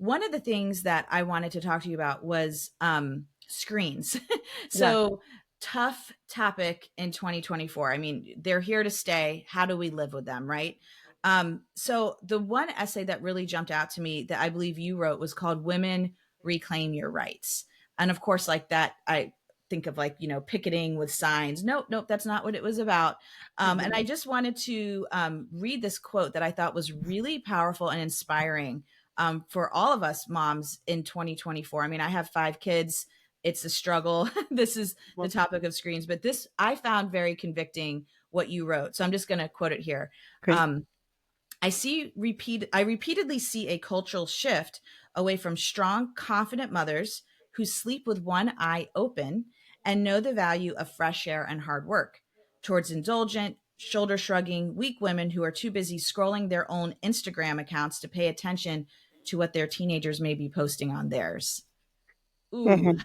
one of the things that I wanted to talk to you about was screens. Yeah. So tough topic in 2024. I mean, they're here to stay. How do we live with them, right? So the one essay that really jumped out to me that I believe you wrote was called Women Reclaim Your Rights. And of course, like that, I think of like, picketing with signs. Nope, nope, that's not what it was about. And I just wanted to read this quote that I thought was really powerful and inspiring for all of us moms in 2024. I mean, I have 5 kids. It's a struggle. This is the Well, topic of screens, but this I found very convicting what you wrote. So I'm just going to quote it here. great. Um, I repeatedly see a cultural shift away from strong, confident mothers who sleep with one eye open and know the value of fresh air and hard work, towards indulgent, shoulder shrugging, weak women who are too busy scrolling their own Instagram accounts to pay attention to what their teenagers may be posting on theirs. Ooh, Mhm.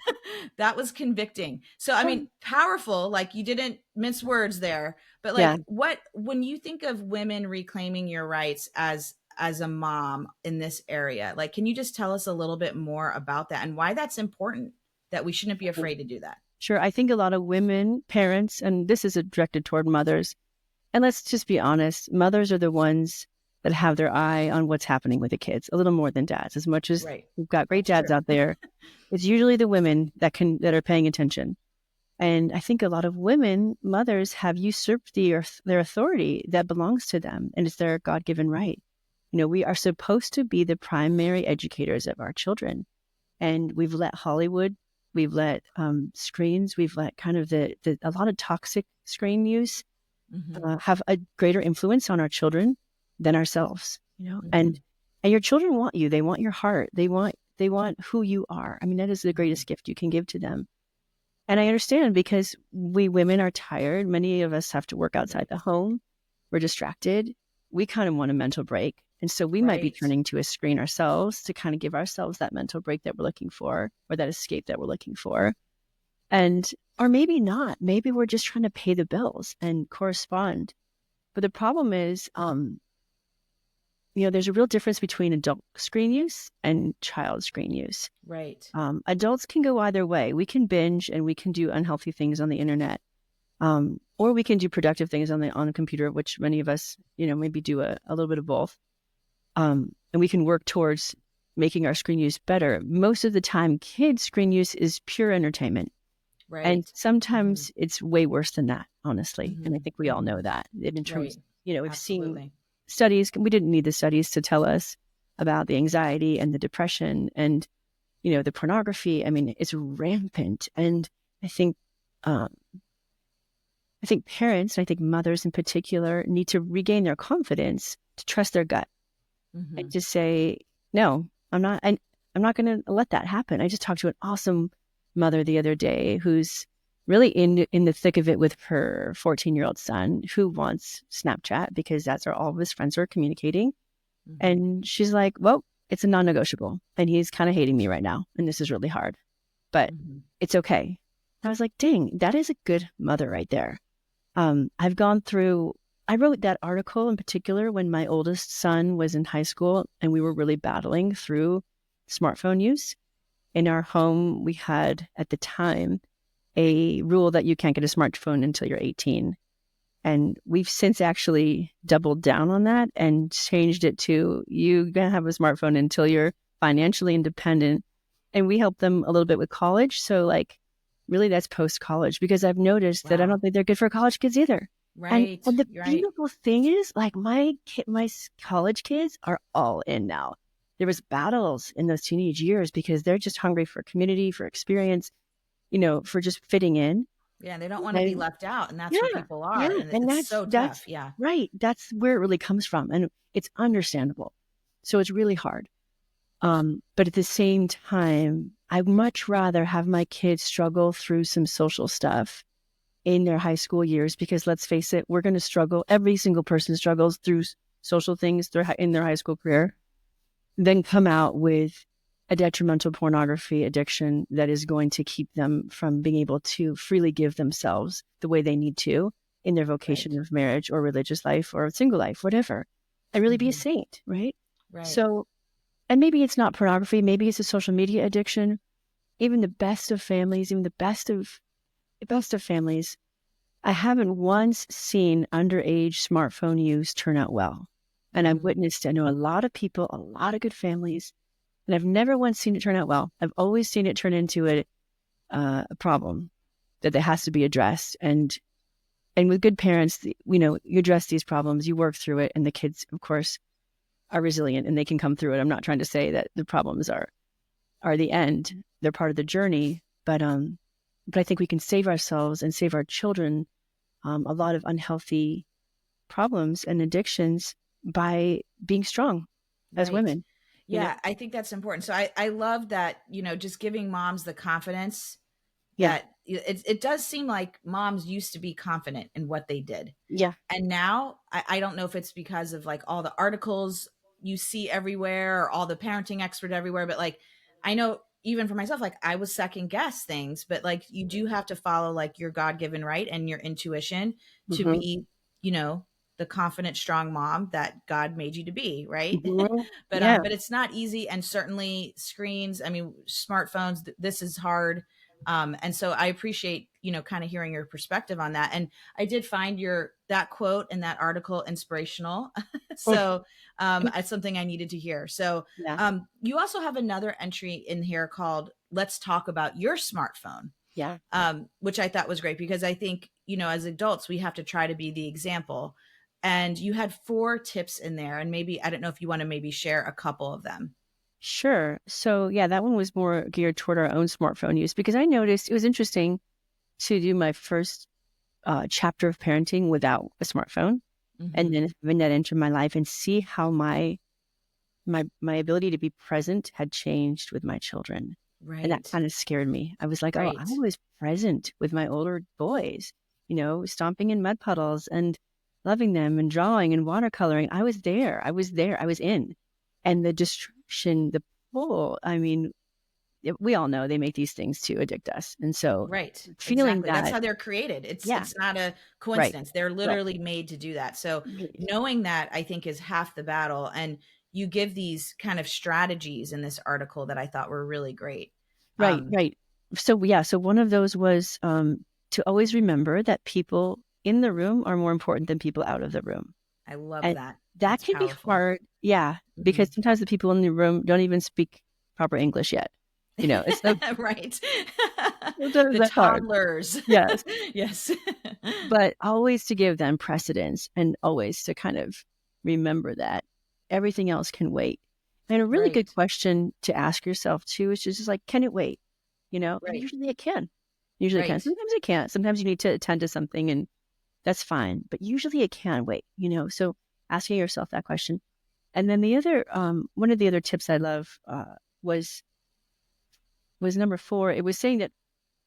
that was convicting. So, I mean, powerful, like you didn't mince words there, but Yeah, like when you think of women reclaiming your rights as a mom in this area, like, can you just tell us a little bit more about that and why that's important that we shouldn't be afraid to do that? sure. I think a lot of women, parents, and this is directed toward mothers. And let's just be honest, mothers are the ones that have their eye on what's happening with the kids, a little more than dads. As much as Right. we've got great That's dads true. out there, it's usually the women that are paying attention. And I think a lot of women, mothers, have usurped their authority that belongs to them, and it's their God-given right. We are supposed to be the primary educators of our children, and we've let Hollywood, we've let screens, we've let kind of a lot of toxic screen use Hmm. have a greater influence on our children than ourselves. Hmm. And your children want you. They want your heart. They want who you are. I mean, that is the Hmm. greatest gift you can give to them. And I understand because we women are tired. Many of us have to work outside Right. the home. We're distracted. We kind of want a mental break. And so we might be Right. turning to a screen ourselves to kind of give ourselves that mental break that we're looking for, or that escape that we're looking for. And, or maybe not. Maybe we're just trying to pay the bills and correspond. But the problem is, there's a real difference between adult screen use and child screen use. Right. Adults can go either way. We can binge and we can do unhealthy things on the internet, or we can do productive things on the computer, which many of us, maybe do a little bit of both. And we can work towards making our screen use better. Most of the time, kids' screen use is pure entertainment. And Right. Hmm. sometimes it's way worse than that, honestly. And I Hmm. think we all Hmm. know that. In Right. terms, we've seen Absolutely. studies. We didn't need the studies to tell us about the anxiety and the depression and, the pornography. I mean, it's rampant. And I think, um, I think parents, and I think mothers in particular, need to regain their confidence to trust their gut and Hmm. to say, no, I'm not going to let that happen. I just talked to an awesome mother the other day who's really in the thick of it with her 14-year-old son who wants Snapchat because that's where all of his friends are communicating. Hmm. And she's like, well, it's a non-negotiable. And he's kind of hating me right now. And this is really hard, but Hmm. it's okay. I was like, dang, that is a good mother right there. I've gone through, I wrote that article in particular when my oldest son was in high school and we were really battling through smartphone use. In our home, we had at the time a rule that you can't get a smartphone until you're 18. And we've since actually doubled down on that and changed it to you can have a smartphone until you're financially independent. And we help them a little bit with college. So like really that's post college because I've noticed that I Wow. don't think they're good for college kids either. And, Right. and the You're right. beautiful thing is like my college kids are all in now. There was battles in those teenage years because they're just hungry for community, for experience, for just fitting in. Yeah, they don't want to be And left out, and that's who yeah, people yeah. are, and And it's that's so that's tough. Yeah. right. That's where it really comes from. And it's understandable. So it's really hard. But at the same time, I'd much rather have my kids struggle through some social stuff in their high school years because let's face it, we're going to struggle. Every single person struggles through social things in their high school career, then come out with a detrimental pornography addiction that is going to keep them from being able to freely give themselves the way they need to in their vocation Right. of marriage or religious life or single life, whatever, and really be a Hmm. saint, right? Right. So And maybe it's not pornography, maybe it's a social media addiction. Even the best of families, even the best of families, I haven't once seen underage smartphone use turn out well. And I've Mm, witnessed, I know a lot of people, a lot of good families, and I've never once seen it turn out well. I've always seen it turn into a problem that has to be addressed. And with good parents, you address these problems, you work through it, and the kids, of course, are resilient and they can come through it. I'm not trying to say that the problems are the end; they're part of the journey. But I think we can save ourselves and save our children a lot of unhealthy problems and addictions by being strong as right. women. You know? Yeah, I think that's important. So I love that, just giving moms the confidence Yeah, that it does seem like moms used to be confident in what they did. yeah. And now I don't know if it's because of like all the articles you see everywhere or all the parenting expert everywhere, but like I know even for myself, like I was second guess things, but like you do have to follow like your God given right and your intuition to Hmm. be, you know, the confident, strong mom that God made you to be, right? Hmm. but Yeah, but it's not easy, and certainly screens. I mean, smartphones. This is hard, and so I appreciate kind of hearing your perspective on that. And I did find your that quote in that article inspirational. So it's something I needed to hear. So yeah, you also have another entry in here called "Let's Talk About Your Smartphone," yeah. which I thought was great because I think as adults we have to try to be the example. And you had 4 tips in there, and maybe I don't know if you want to maybe share a couple of them. Sure. So yeah, that one was more geared toward our own smartphone use because I noticed it was interesting to do my first chapter of parenting without a smartphone, and Hmm. then having that enter my life and see how my ability to be present had changed with my children. And that Right. kind of scared me. I was like, oh, I Right. was present with my older boys, stomping in mud puddles and loving them and drawing and watercoloring. I was there. I was there. I was in. And the distraction, the pull, I mean, we all know they make these things to addict us. And so Right. feeling Exactly. That's that, how they're created. It's yeah, it's not a right, coincidence. They're right, literally made to do that. So knowing that I think is half the battle. And you give these kind of strategies in this article that I thought were really great. right, Um, right. So, yeah, so one of those was to always remember that people in the room are more important than people out of the room. I love And that. that That's can be powerful. hard. Yeah. Hmm. Because sometimes the people in the room don't even speak proper English yet. It's so, Right. sometimes The that's hard. toddlers. Yes. Yes. But always to give them precedence and always to kind of remember that everything else can wait. And a really good Right. question to ask yourself too is just like, can it wait? And Right. usually it can. Usually it can. Right. Sometimes it can't. Sometimes you need to attend to something and that's fine. But usually it can wait. So asking yourself that question. And then one of the other tips I love was number 4. It was saying that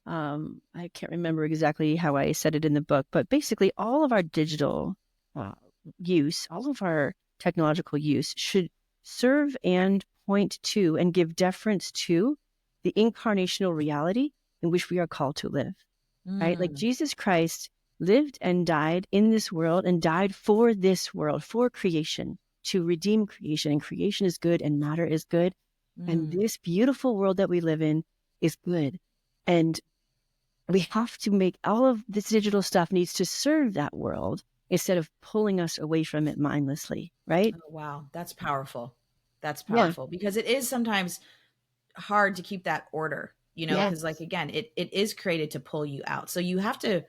I can't remember exactly how I said it in the book, but basically all of our digital uh, use, all of our technological use should serve and point to and give deference to the incarnational reality in which we are called to live, right? Like Mm, Jesus Christ lived and died in this world and died for this world, for creation, to redeem creation. And creation is good and matter is good. And mm. this beautiful world that we live in is good. And we have to make all of this digital stuff needs to serve that world instead of pulling us away from it mindlessly, right? Oh, wow. That's powerful. That's Yeah. powerful because it is sometimes hard to keep that order, because like Yes. again, it is created to pull you out. So you have to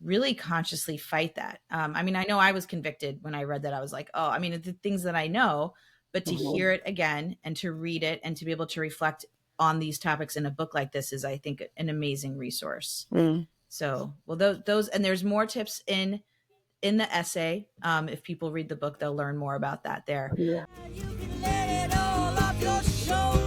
really consciously fight that. I mean, I know I was convicted when I read that. I was like, oh, I mean, the things that I know, but to Mhm. hear it again and to read it and to be able to reflect on these topics in a book like this is, I think, an amazing resource. Mm. So, well, those, and there's more tips in the essay. If people read the book, they'll learn more about that there. Yeah. You can let it all off your shoulders.